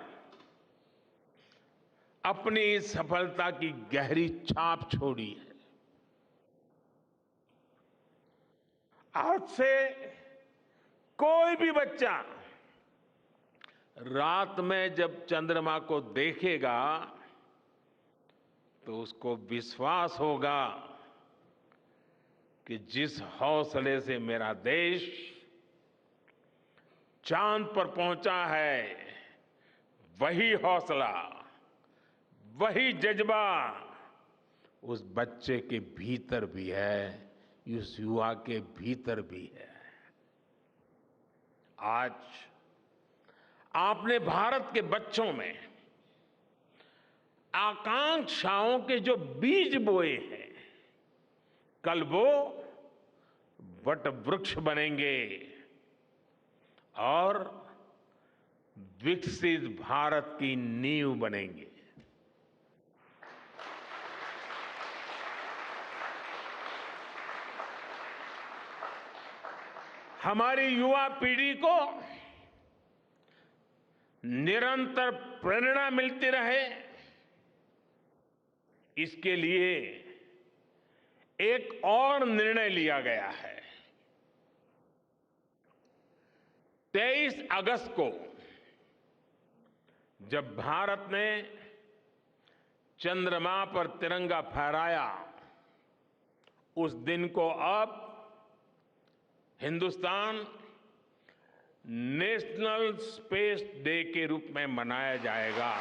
अपनी सफलता की गहरी छाप छोड़ी है। आज से कोई भी बच्चा रात में जब चंद्रमा को देखेगा तो उसको विश्वास होगा कि जिस हौसले से मेरा देश चांद पर पहुंचा है, वही हौसला, वही जज्बा उस बच्चे के भीतर भी है, उस युवा के भीतर भी है। आज आपने भारत के बच्चों में आकांक्षाओं के जो बीज बोए हैं, कल वो वट वृक्ष बनेंगे और विकसित भारत की नींव बनेंगे। हमारी युवा पीढ़ी को निरंतर प्रेरणा मिलती रहे, इसके लिए एक और निर्णय लिया गया है। 23 अगस्त को जब भारत ने चंद्रमा पर तिरंगा फहराया, उस दिन को अब हिंदुस्तान नेशनल स्पेस डे के रूप में मनाया जाएगा।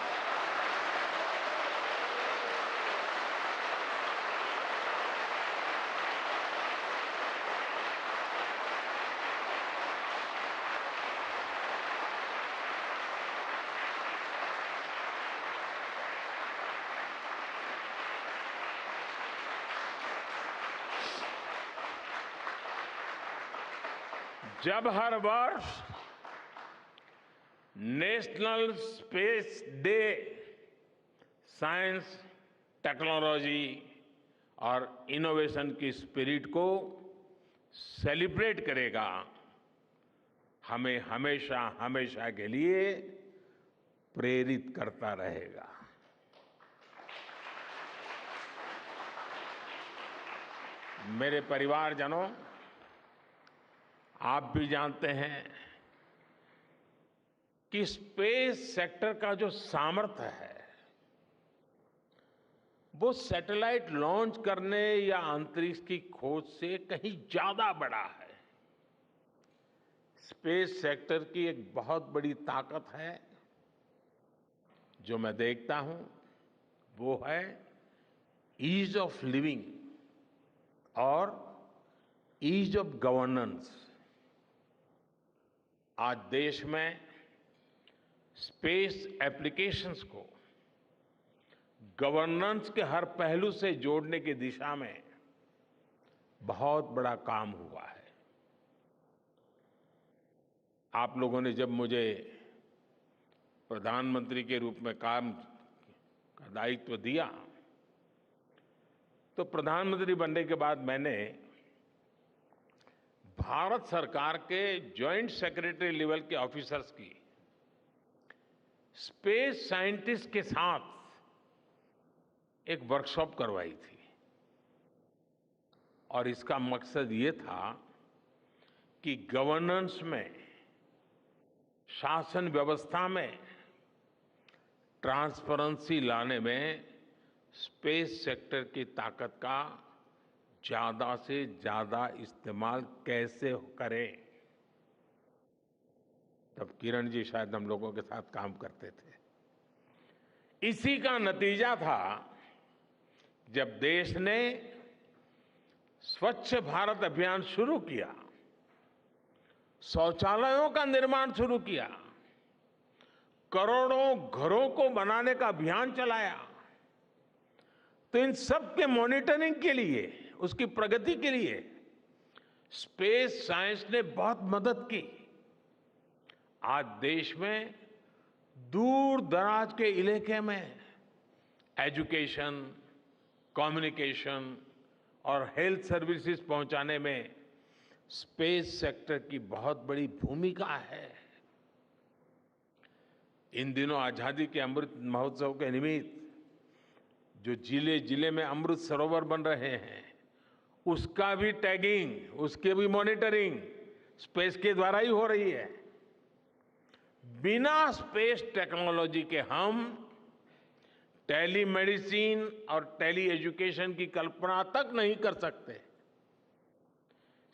जब हर वर्ष national space day science, technology और इनोवेशन की स्पिरिट को सेलिब्रेट करेगा, हमें हमेशा हमेशा के लिए प्रेरित करता रहेगा। मेरे परिवारजनों, आप भी जानते हैं कि स्पेस सेक्टर का जो सामर्थ्य है वो सैटेलाइट लॉन्च करने या अंतरिक्ष की खोज से कहीं ज्यादा बड़ा है। स्पेस सेक्टर की एक बहुत बड़ी ताकत है जो मैं देखता हूं, वो है ईज ऑफ लिविंग और ईज ऑफ गवर्नेंस। आज देश में स्पेस एप्लीकेशंस को गवर्नेंस के हर पहलू से जोड़ने की दिशा में बहुत बड़ा काम हुआ है। आप लोगों ने जब मुझे प्रधानमंत्री के रूप में काम का दायित्व दिया, तो प्रधानमंत्री बनने के बाद मैंने भारत सरकार के जॉइंट सेक्रेटरी लेवल के ऑफिसर्स की स्पेस साइंटिस्ट के साथ एक वर्कशॉप करवाई थी और इसका मकसद ये था कि गवर्नेंस में, शासन व्यवस्था में ट्रांसपेरेंसी लाने में स्पेस सेक्टर की ताकत का ज्यादा से ज्यादा इस्तेमाल कैसे करें। तब किरण जी शायद हम लोगों के साथ काम करते थे। इसी का नतीजा था जब देश ने स्वच्छ भारत अभियान शुरू किया, शौचालयों का निर्माण शुरू किया, करोड़ों घरों को बनाने का अभियान चलाया। तो इन सब के मॉनिटरिंग के लिए, उसकी प्रगति के लिए स्पेस साइंस ने बहुत मदद की। आज देश में दूर दराज के इलाके में एजुकेशन, कम्युनिकेशन और हेल्थ सर्विसेज पहुंचाने में स्पेस सेक्टर की बहुत बड़ी भूमिका है। इन दिनों आजादी के अमृत महोत्सव के निमित्त जो जिले जिले में अमृत सरोवर बन रहे हैं, उसका भी टैगिंग, उसके भी मॉनिटरिंग स्पेस के द्वारा ही हो रही है। बिना स्पेस टेक्नोलॉजी के हम टेलीमेडिसिन और टेली एजुकेशन की कल्पना तक नहीं कर सकते।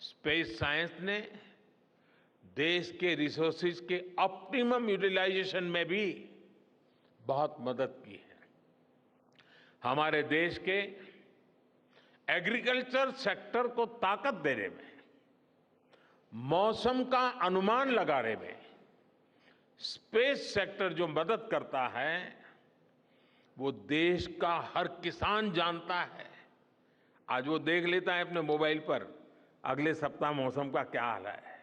स्पेस साइंस ने देश के रिसोर्सेज के ऑप्टिमम यूटिलाइजेशन में भी बहुत मदद की है। हमारे देश के एग्रीकल्चर सेक्टर को ताकत देने में, मौसम का अनुमान लगाने में स्पेस सेक्टर जो मदद करता है वो देश का हर किसान जानता है। आज वो देख लेता है अपने मोबाइल पर अगले सप्ताह मौसम का क्या हाल है।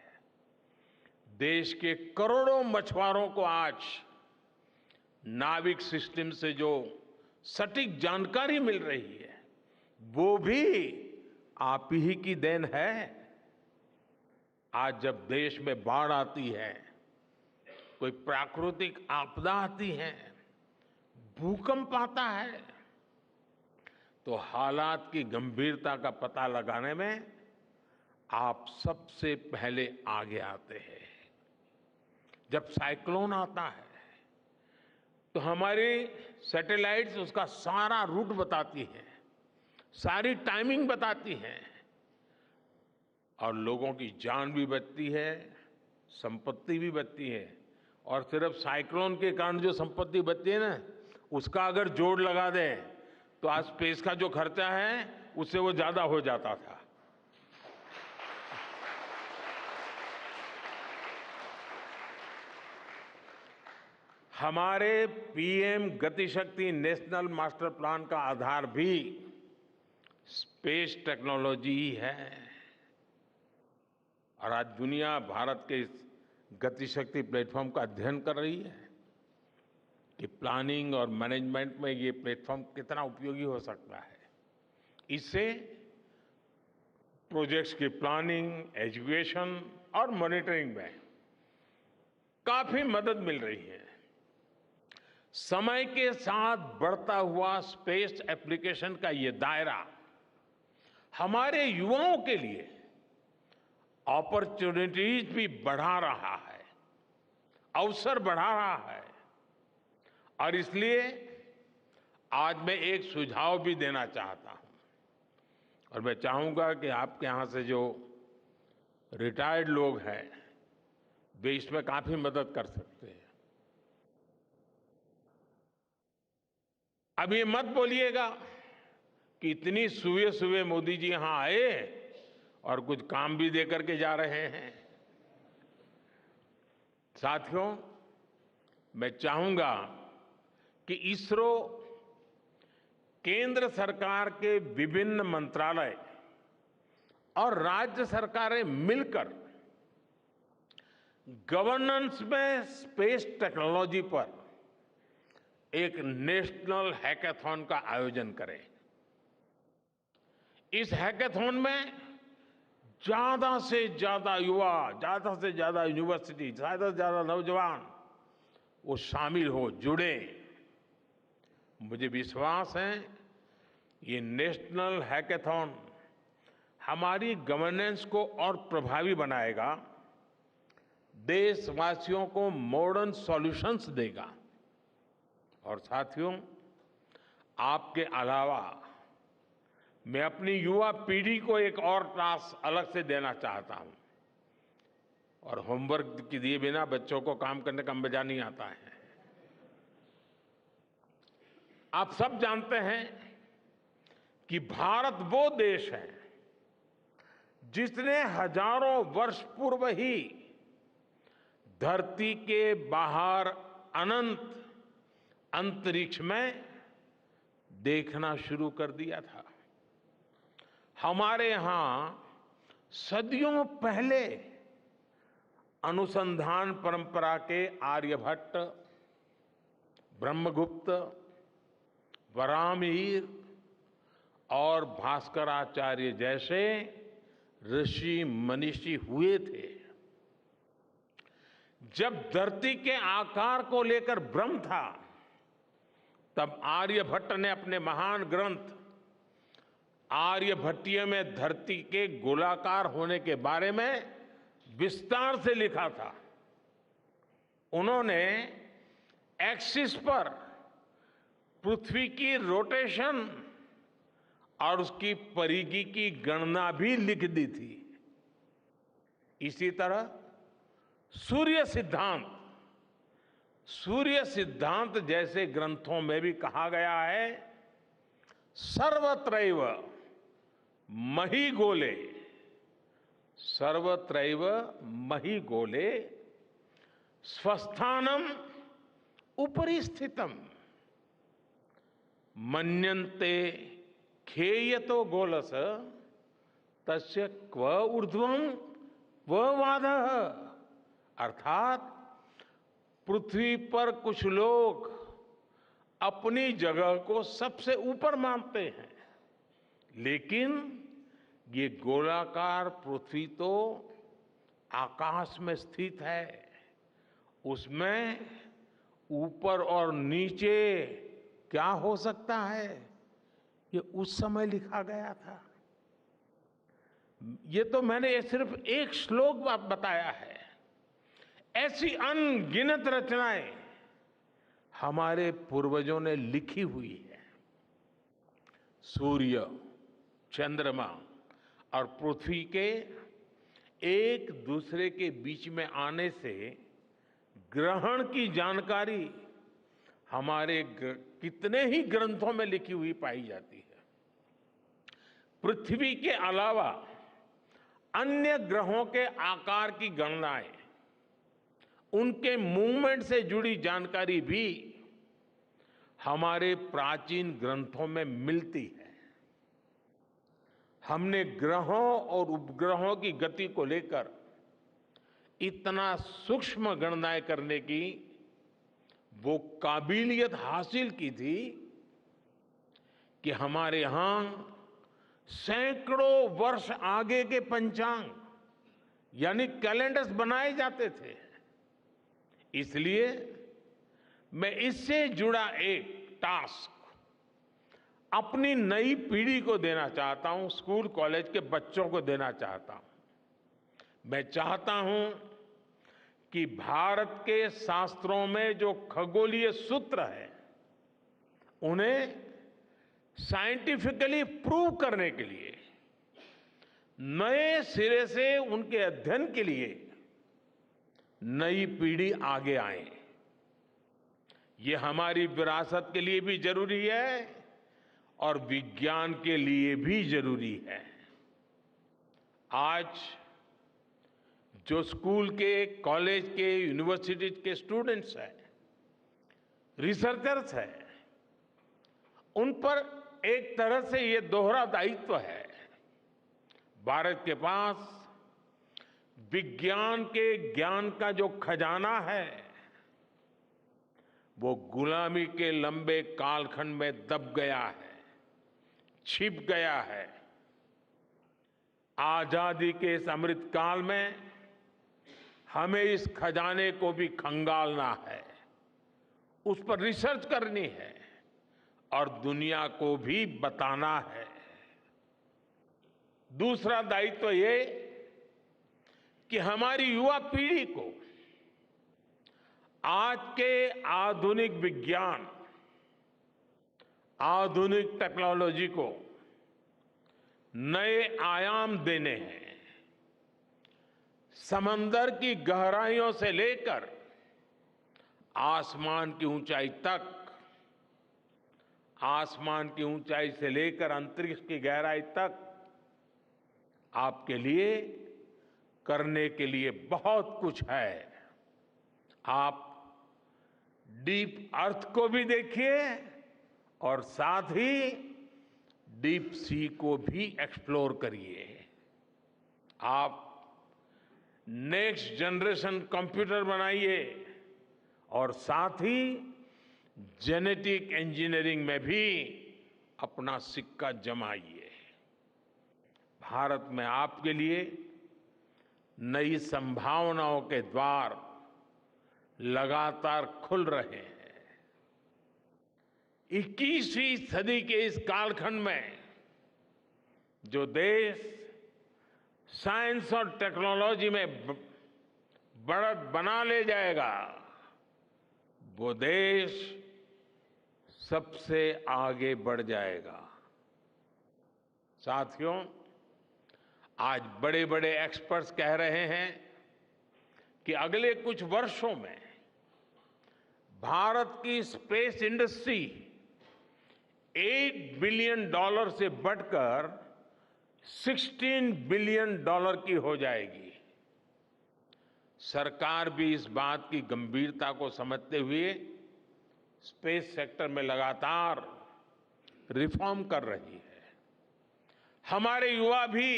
देश के करोड़ों मछुआरों को आज नाविक सिस्टम से जो सटीक जानकारी मिल रही है वो भी आप ही की देन है। आज जब देश में बाढ़ आती है, कोई प्राकृतिक आपदा आती है, भूकंप आता है, तो हालात की गंभीरता का पता लगाने में आप सबसे पहले आगे आते हैं। जब साइक्लोन आता है तो हमारी सैटेलाइट्स उसका सारा रूट बताती हैं, सारी टाइमिंग बताती हैं और लोगों की जान भी बचती है, संपत्ति भी बचती है। और सिर्फ साइक्लोन के कारण जो संपत्ति बचती है ना, उसका अगर जोड़ लगा दें तो आज स्पेस का जो खर्चा है उससे वो ज्यादा हो जाता था। हमारे PM Gati Shakti national master plan का आधार भी स्पेस टेक्नोलॉजी ही है। और आज दुनिया भारत के इस गतिशक्ति प्लेटफॉर्म का अध्ययन कर रही है कि प्लानिंग और मैनेजमेंट में ये प्लेटफॉर्म कितना उपयोगी हो सकता है। इससे प्रोजेक्ट्स की प्लानिंग, एजुकेशन और मॉनिटरिंग में काफी मदद मिल रही है। समय के साथ बढ़ता हुआ स्पेस एप्लीकेशन का ये दायरा हमारे युवाओं के लिए अपॉर्चुनिटीज भी बढ़ा रहा है, अवसर बढ़ा रहा है। और इसलिए आज मैं एक सुझाव भी देना चाहता हूं और मैं चाहूंगा कि आपके यहां से जो रिटायर्ड लोग हैं वे इसमें काफी मदद कर सकते हैं। अब ये मत बोलिएगा कि इतनी सुबह सुबह मोदी जी यहां आए और कुछ काम भी दे करके जा रहे हैं। साथियों, मैं चाहूंगा कि इसरो केंद्र सरकार के विभिन्न मंत्रालय और राज्य सरकारें मिलकर गवर्नेंस में स्पेस टेक्नोलॉजी पर एक नेशनल हैकाथॉन का आयोजन करें। इस हैकाथॉन में ज्यादा से ज्यादा युवा, ज्यादा से ज्यादा यूनिवर्सिटी, ज्यादा से ज्यादा नौजवान वो शामिल हो, जुड़े। मुझे विश्वास है ये नेशनल हैकाथॉन हमारी गवर्नेंस को और प्रभावी बनाएगा, देशवासियों को मॉडर्न सॉल्यूशंस देगा। और साथियों, आपके अलावा मैं अपनी युवा पीढ़ी को एक और टास्क अलग से देना चाहता हूं। और होमवर्क के दिए बिना बच्चों को काम करने का मजा नहीं आता है। आप सब जानते हैं कि भारत वो देश है जिसने हजारों वर्ष पूर्व ही धरती के बाहर अनंत अंतरिक्ष में देखना शुरू कर दिया था। हमारे यहां सदियों पहले अनुसंधान परंपरा के आर्यभट्ट, ब्रह्मगुप्त, वराहमिहिर और भास्कराचार्य जैसे ऋषि मनीषी हुए थे। जब धरती के आकार को लेकर भ्रम था, तब आर्यभट्ट ने अपने महान ग्रंथ आर्यभट्टीय में धरती के गोलाकार होने के बारे में विस्तार से लिखा था। उन्होंने एक्सिस पर पृथ्वी की रोटेशन और उसकी परिधि की गणना भी लिख दी थी। इसी तरह सूर्य सिद्धांत जैसे ग्रंथों में भी कहा गया है, सर्वत्रैव महिगोले, सर्वत्रैव महिगोले स्वस्थानम उपरि स्थितम मन्यन्ते खेयतो गोलस तस्य क्व ऊर्ध्वं क्व वादः। अर्थात पृथ्वी पर कुछ लोग अपनी जगह को सबसे ऊपर मानते हैं, लेकिन ये गोलाकार पृथ्वी तो आकाश में स्थित है, उसमें ऊपर और नीचे क्या हो सकता है, ये उस समय लिखा गया था। ये तो मैंने सिर्फ एक श्लोक बताया है। ऐसी अनगिनत रचनाएं हमारे पूर्वजों ने लिखी हुई है। सूर्य, चंद्रमा और पृथ्वी के एक दूसरे के बीच में आने से ग्रहण की जानकारी हमारे कितने ही ग्रंथों में लिखी हुई पाई जाती है। पृथ्वी के अलावा अन्य ग्रहों के आकार की गणनाएं, उनके मूवमेंट से जुड़ी जानकारी भी हमारे प्राचीन ग्रंथों में मिलती है। हमने ग्रहों और उपग्रहों की गति को लेकर इतना सूक्ष्म गणनाएं करने की वो काबिलियत हासिल की थी कि हमारे यहां सैकड़ों वर्ष आगे के पंचांग यानी कैलेंडर्स बनाए जाते थे। इसलिए मैं इससे जुड़ा एक टास्क अपनी नई पीढ़ी को देना चाहता हूं, स्कूल कॉलेज के बच्चों को देना चाहता हूं। मैं चाहता हूं कि भारत के शास्त्रों में जो खगोलीय सूत्र है, उन्हें साइंटिफिकली प्रूव करने के लिए, नए सिरे से उनके अध्ययन के लिए नई पीढ़ी आगे आए। ये हमारी विरासत के लिए भी जरूरी है और विज्ञान के लिए भी जरूरी है। आज जो स्कूल के, कॉलेज के, यूनिवर्सिटी के स्टूडेंट्स हैं, रिसर्चर्स हैं, उन पर एक तरह से ये दोहरा दायित्व है। भारत के पास विज्ञान के ज्ञान का जो खजाना है, वो गुलामी के लंबे कालखंड में दब गया है, छिप गया है। आजादी के इस अमृत काल में हमें इस खजाने को भी खंगालना है, उस पर रिसर्च करनी है और दुनिया को भी बताना है। दूसरा दायित्व ये कि हमारी युवा पीढ़ी को आज के आधुनिक विज्ञान, आधुनिक टेक्नोलॉजी को नए आयाम देने हैं। समंदर की गहराइयों से लेकर आसमान की ऊंचाई तक, आसमान की ऊंचाई से लेकर अंतरिक्ष की गहराई तक आपके लिए करने के लिए बहुत कुछ है। आप डीप अर्थ को भी देखिए और साथ ही डीप सी को भी एक्सप्लोर करिए। आप नेक्स्ट जनरेशन कंप्यूटर बनाइए और साथ ही जेनेटिक इंजीनियरिंग में भी अपना सिक्का जमाइए। भारत में आपके लिए नई संभावनाओं के द्वार लगातार खुल रहे हैं। 21वीं सदी के इस कालखंड में जो देश साइंस और टेक्नोलॉजी में बढ़त बना ले जाएगा, वो देश सबसे आगे बढ़ जाएगा। साथियों, आज बड़े बड़े एक्सपर्ट्स कह रहे हैं कि अगले कुछ वर्षों में भारत की स्पेस इंडस्ट्री $8 बिलियन से बढ़कर $16 बिलियन की हो जाएगी। सरकार भी इस बात की गंभीरता को समझते हुए स्पेस सेक्टर में लगातार रिफॉर्म कर रही है। हमारे युवा भी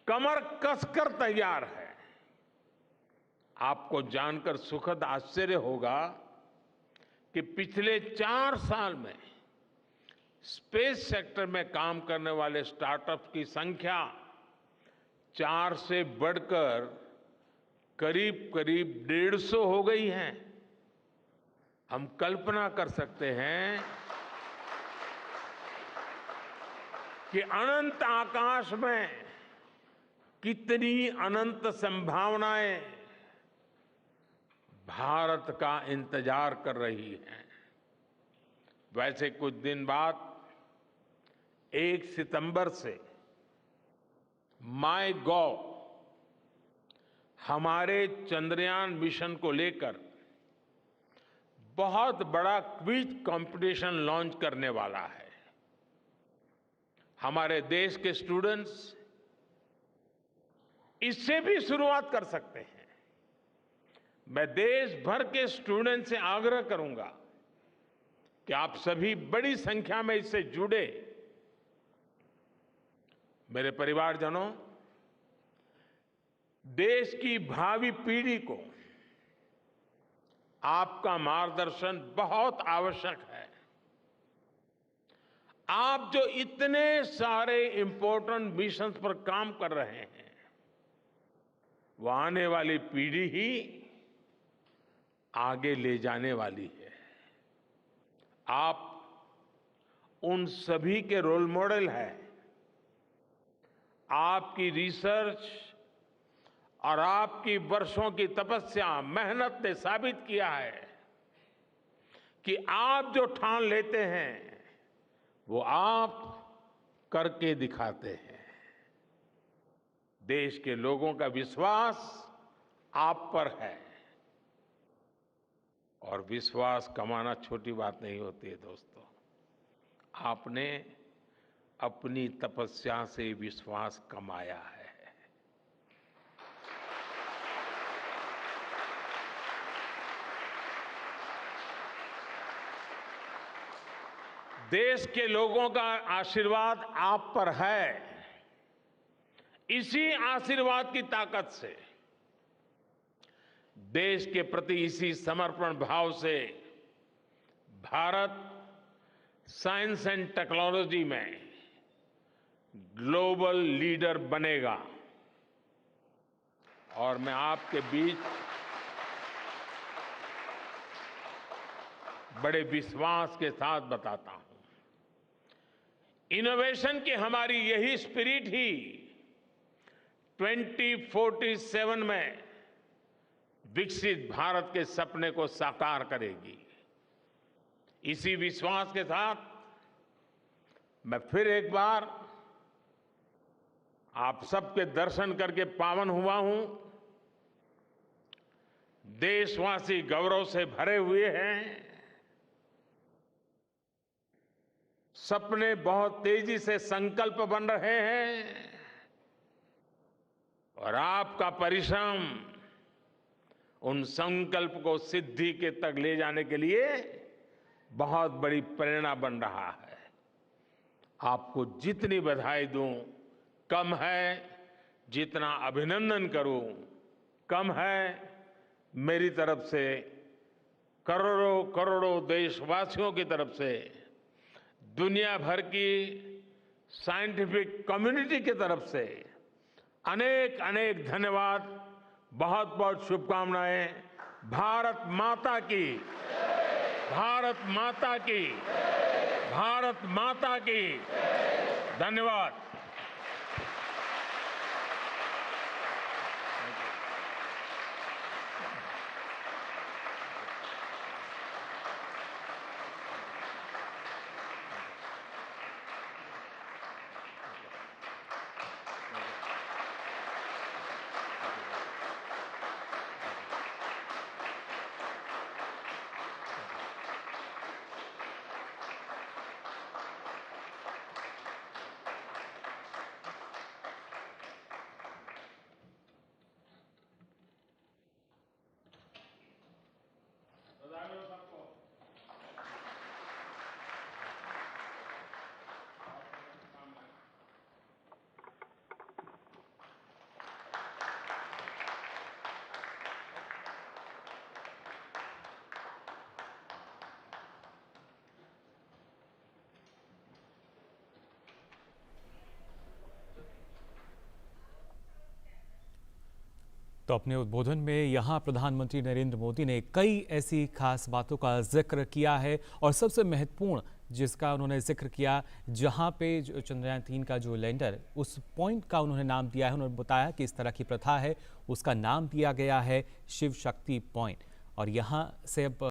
कमर कसकर तैयार है। आपको जानकर सुखद आश्चर्य होगा कि पिछले 4 साल में स्पेस सेक्टर में काम करने वाले स्टार्टअप्स की संख्या 4 से बढ़कर करीब करीब 150 हो गई है। हम कल्पना कर सकते हैं कि अनंत आकाश में कितनी अनंत संभावनाएं भारत का इंतजार कर रही हैं। वैसे कुछ दिन बाद 1 सितंबर से माईगॉव हमारे चंद्रयान मिशन को लेकर बहुत बड़ा क्विज कंपटीशन लॉन्च करने वाला है। हमारे देश के स्टूडेंट्स इससे भी शुरुआत कर सकते हैं। मैं देश भर के स्टूडेंट से आग्रह करूंगा कि आप सभी बड़ी संख्या में इससे जुड़े। मेरे परिवारजनों, देश की भावी पीढ़ी को आपका मार्गदर्शन बहुत आवश्यक है। आप जो इतने सारे इंपॉर्टेंट मिशंस पर काम कर रहे हैं, वो आने वाली पीढ़ी ही आगे ले जाने वाली है। आप उन सभी के रोल मॉडल हैं। आपकी रिसर्च और आपकी वर्षों की तपस्या, मेहनत ने साबित किया है कि आप जो ठान लेते हैं वो आप करके दिखाते हैं। देश के लोगों का विश्वास आप पर है और विश्वास कमाना छोटी बात नहीं होती है दोस्तों। आपने अपनी तपस्या से विश्वास कमाया है। देश के लोगों का आशीर्वाद आप पर है। इसी आशीर्वाद की ताकत से, देश के प्रति इसी समर्पण भाव से भारत साइंस एंड टेक्नोलॉजी में ग्लोबल लीडर बनेगा। और मैं आपके बीच बड़े विश्वास के साथ बताता हूं, इनोवेशन की हमारी यही स्पिरिट ही 2047 में विकसित भारत के सपने को साकार करेगी। इसी विश्वास के साथ मैं फिर एक बार आप सबके दर्शन करके पावन हुआ हूं। देशवासी गौरव से भरे हुए हैं। सपने बहुत तेजी से संकल्प बन रहे हैं और आपका परिश्रम उन संकल्प को सिद्धि के तक ले जाने के लिए बहुत बड़ी प्रेरणा बन रहा है। आपको जितनी बधाई दूं कम है, जितना अभिनंदन करूं कम है। मेरी तरफ से, करोड़ों करोड़ों देशवासियों की तरफ से, दुनिया भर की साइंटिफिक कम्युनिटी की तरफ से अनेक अनेक धन्यवाद, बहुत बहुत शुभकामनाएं। भारत माता की, भारत माता की, भारत माता की। धन्यवाद। तो अपने उद्बोधन में यहाँ प्रधानमंत्री नरेंद्र मोदी ने कई ऐसी खास बातों का जिक्र किया है और सबसे महत्वपूर्ण जिसका उन्होंने जिक्र किया, जहाँ पे चंद्रयान 3 का जो लैंडर, उस पॉइंट का उन्होंने नाम दिया है। उन्होंने बताया कि इस तरह की प्रथा है, उसका नाम दिया गया है शिव शक्ति पॉइंट। और यहाँ से अब